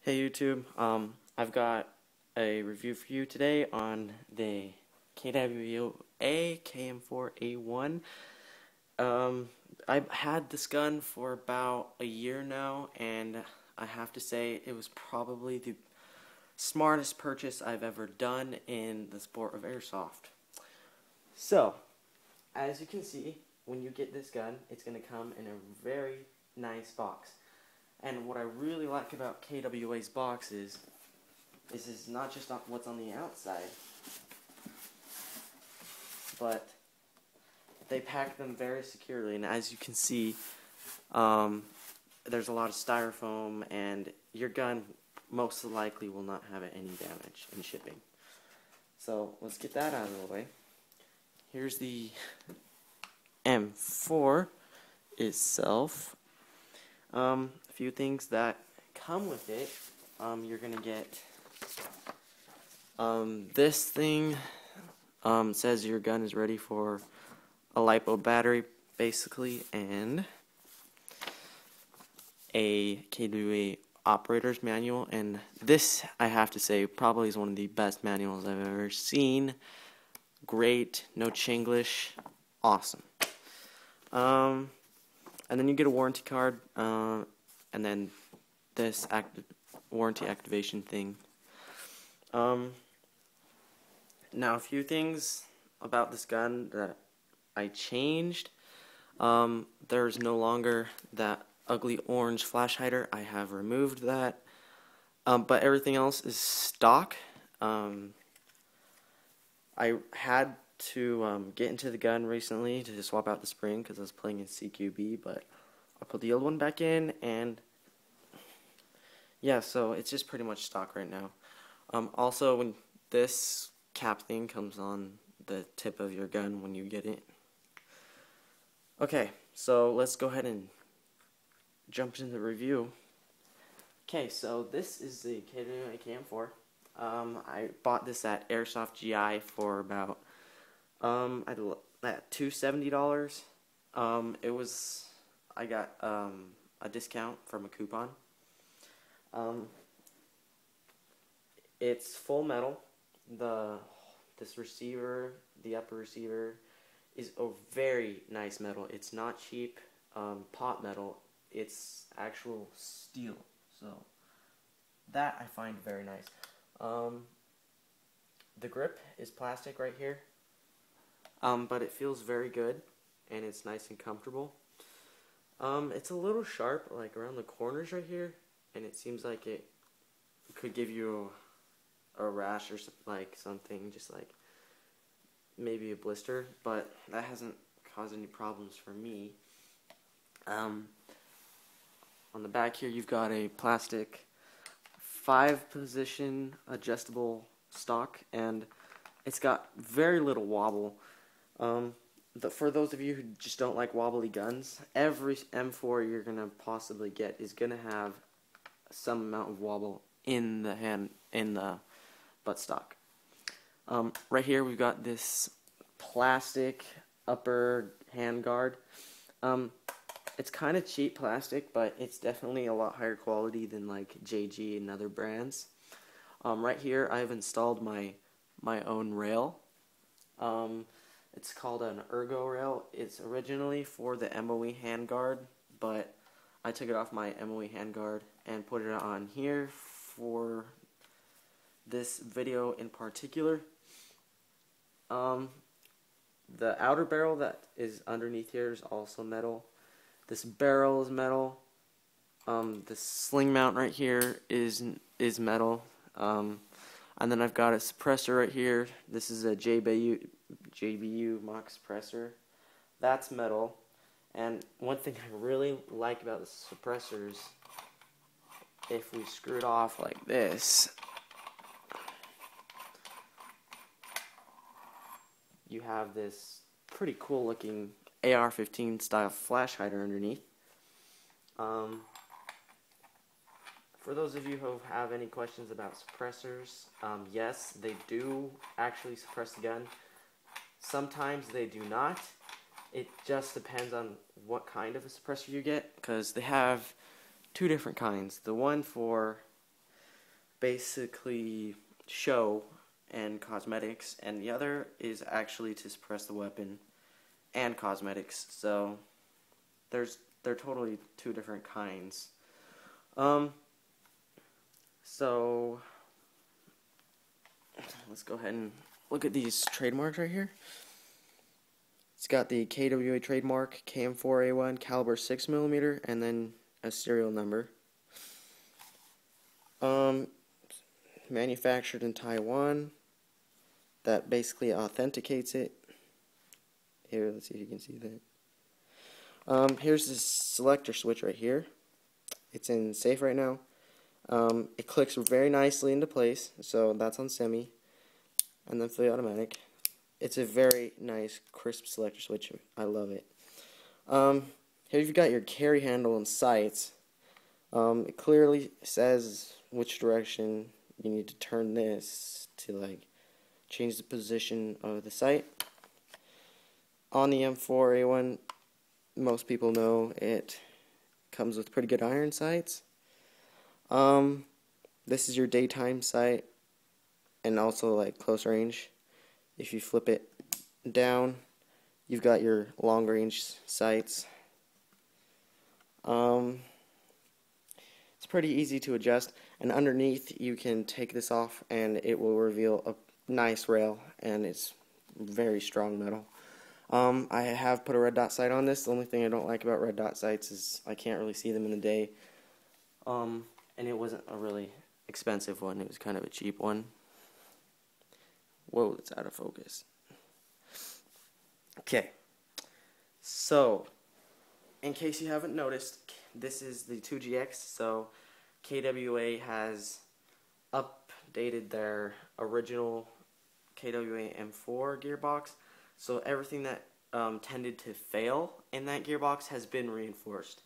Hey YouTube, I've got a review for you today on the KWA m4A1. I've had this gun for about a year now, and I have to say it was probably the smartest purchase I've ever done in the sport of airsoft. So, as you can see, when you get this gun, it's going to come in a very nice box. And what I really like about KWA's boxes is not just what's on the outside, but they pack them very securely. And as you can see, there's a lot of styrofoam, and your gun most likely will not have any damage in shipping. So let's get that out of the way. Here's the M4 itself. A few things that come with it. You're gonna get this thing says your gun is ready for a Lipo battery, basically, and a KWA operator's manual. And this, I have to say, probably is one of the best manuals I've ever seen. Great, no Chinglish, awesome. And then you get a warranty card, and then this warranty activation thing. Now, a few things about this gun that I changed. There's no longer that ugly orange flash hider. I have removed that. But everything else is stock. I had to get into the gun recently to swap out the spring because I was playing in CQB, but I put the old one back in, and yeah, so it's just pretty much stock right now. Also, when this cap thing comes on the tip of your gun when you get it. Okay, so let's go ahead and jump into the review. Okay, so this is the KWA M4. I bought this at Airsoft GI for about at $270. I got a discount from a coupon. It's full metal. This receiver, the upper receiver, is a very nice metal. It's not cheap pot metal. It's actual steel. So that I find very nice. The grip is plastic right here, but it feels very good, and it's nice and comfortable. It's a little sharp, like around the corners right here, and it seems like it could give you a rash or something, just like maybe a blister, but that hasn't caused any problems for me. On the back here, you've got a plastic 5-position adjustable stock, and it's got very little wobble. For those of you who just don't like wobbly guns, every M4 you're gonna possibly get is gonna have some amount of wobble in the buttstock. Right here we've got this plastic upper handguard. It's kind of cheap plastic, but it's definitely a lot higher quality than like JG and other brands. Right here I've installed my own rail. It's called an ergo rail. It's originally for the MOE handguard, but I took it off my MOE handguard and put it on here for this video in particular. The outer barrel that is underneath here is also metal. This barrel is metal. The sling mount right here is metal. And then I've got a suppressor right here. This is a JBU Mock suppressor. That's metal. And one thing I really like about the suppressors, if we screw it off like this, you have this pretty cool looking AR-15 style flash hider underneath. For those of you who have any questions about suppressors, yes, they do actually suppress the gun. Sometimes they do not. It just depends on what kind of a suppressor you get, because they have two different kinds. The one for basically show and cosmetics, and the other is actually to suppress the weapon and cosmetics. So they're totally two different kinds. So let's go ahead and look at these trademarks right here. It's got the KWA trademark, m4A1, caliber 6mm, and then a serial number. Manufactured in Taiwan. That basically authenticates it. Here, let's see if you can see that. Here's the selector switch right here. It's in safe right now. It clicks very nicely into place, so that's on semi, and then fully automatic. It's a very nice, crisp selector switch. I love it. Here you've got your carry handle and sights. It clearly says which direction you need to turn this to, like, change the position of the sight. On the m4A1, most people know it comes with pretty good iron sights. This is your daytime sight, and also like close range. If you flip it down, you've got your long range sights. It's pretty easy to adjust, and underneath you can take this off and it will reveal a nice rail, and it's very strong metal. I have put a red dot sight on this. The only thing I don't like about red dot sights is I can't really see them in the day. And it wasn't a really expensive one. It was kind of a cheap one. Whoa, it's out of focus. Okay. So, in case you haven't noticed, this is the 2GX. So, KWA has updated their original KWA M4 gearbox. So everything that tended to fail in that gearbox has been reinforced.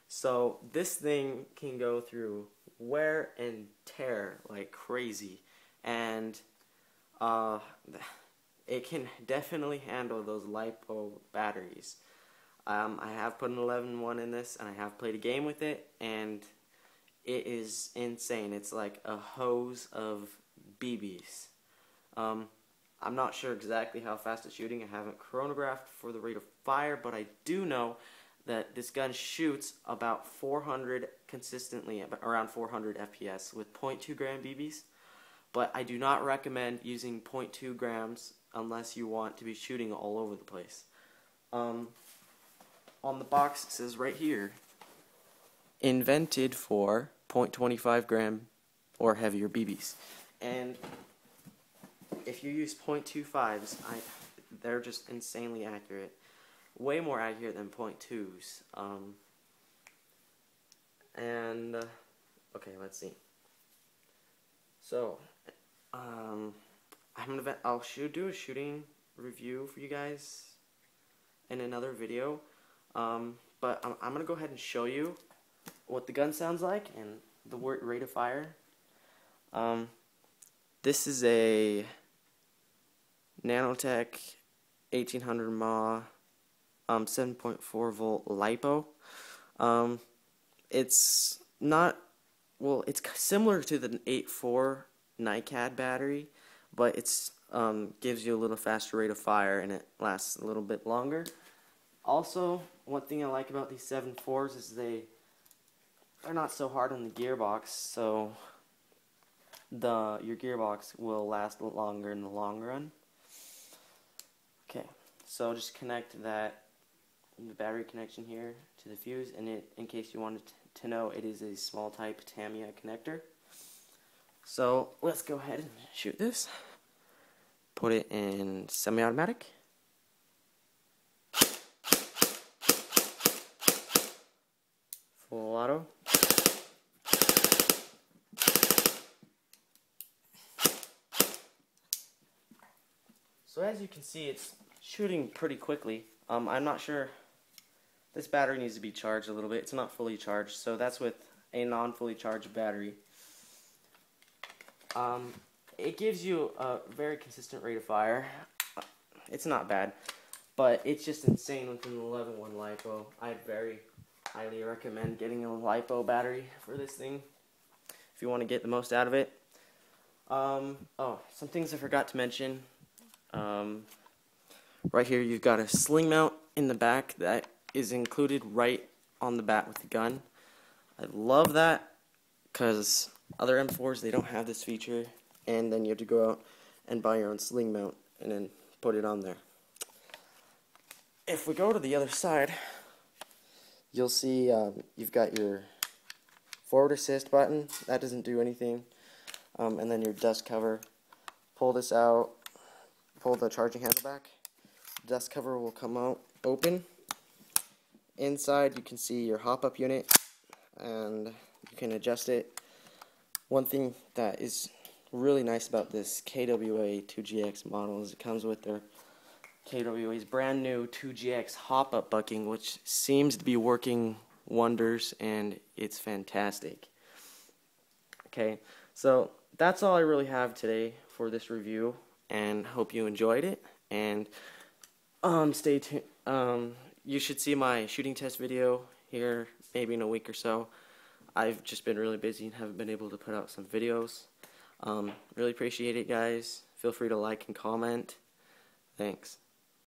So this thing can go through wear and tear like crazy, and it can definitely handle those Lipo batteries. I have put an 11.1 in this, and I have played a game with it, and it is insane. It's like a hose of BBs. I'm not sure exactly how fast it's shooting. I haven't chronographed for the rate of fire, but I do know that this gun shoots about 400 consistently, around 400 FPS with 0.2 gram BBs. But I do not recommend using 0.2 grams unless you want to be shooting all over the place. On the box it says right here, invented for 0.25 gram or heavier BBs. And if you use 0.25s, they're just insanely accurate. Way more accurate than 0.2s. Okay, let's see. So, I'll do a shooting review for you guys in another video. But I'm gonna go ahead and show you what the gun sounds like and the rate of fire. This is a Nanotech 1800 mAh 7.4 volt Lipo. It's not, well, it's similar to the 8.4 NiCad battery, but it's gives you a little faster rate of fire, and it lasts a little bit longer. Also, one thing I like about these 7.4s is they're not so hard on the gearbox, so your gearbox will last longer in the long run. Okay, so just connect the battery connection here to the fuse, and in case you wanted to know, it is a small type Tamiya connector. So let's go ahead and shoot this. Put it in semi-automatic. Full auto. So as you can see, it's shooting pretty quickly. I'm not sure, this battery needs to be charged a little bit. It's not fully charged, so that's with a non-fully charged battery. It gives you a very consistent rate of fire. It's not bad, but it's just insane with an 11.1 Lipo. I'd very highly recommend getting a Lipo battery for this thing. If you want to get the most out of it. Oh, some things I forgot to mention. Right here you've got a sling mount in the back that is included right on the bat with the gun. I love that because other M4s, they don't have this feature, and then you have to go out and buy your own sling mount and then put it on there. If we go to the other side, you'll see you've got your forward assist button. That doesn't do anything. And then your dust cover. Pull this out, pull the charging handle back. Dust cover will come out open. Inside you can see your hop-up unit, and you can adjust it. One thing that is really nice about this KWA 2GX model is it comes with their KWA's brand new 2GX hop-up bucking, which seems to be working wonders, and it's fantastic. Okay, so that's all I really have today for this review, and hope you enjoyed it. And stay tuned. You should see my shooting test video here maybe in a week or so. I've just been really busy and haven't been able to put out some videos. Really appreciate it, guys. Feel free to like and comment. Thanks.